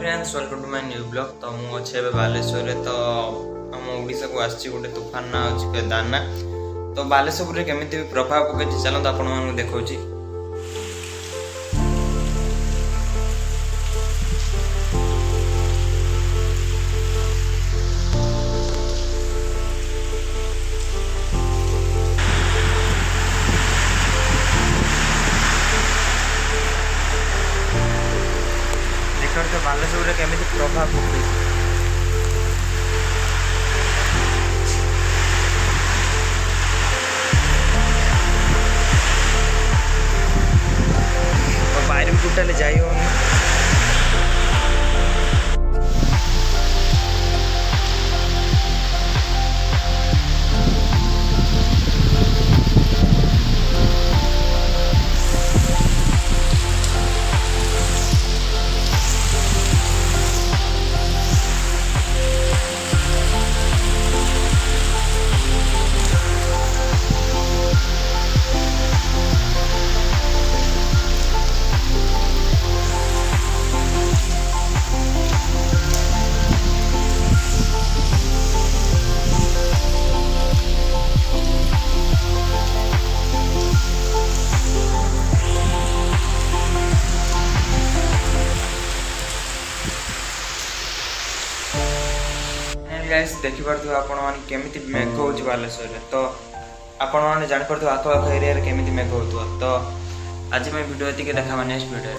Friends welcome to my new blog. तो मु अच्छे बालेश्वर तो आम ओडिशा को आसी गोटे तूफान ना अच्छे दाना। तो बालेश्वर केमी प्रभाव पकड़ चलते आपण देखा देखते बालेश्वर केमी प्रभाव पकड़ बाहर भी टोटाली जाई होनी। गाइस देखिपे आपण केमी मेघ हो बालेश्वर। तो आपण मैंने जापर आखपाख एरिया केमी मेघ हो। तो आज मैं वीडियो देखा नेक्स्ट वीडियो।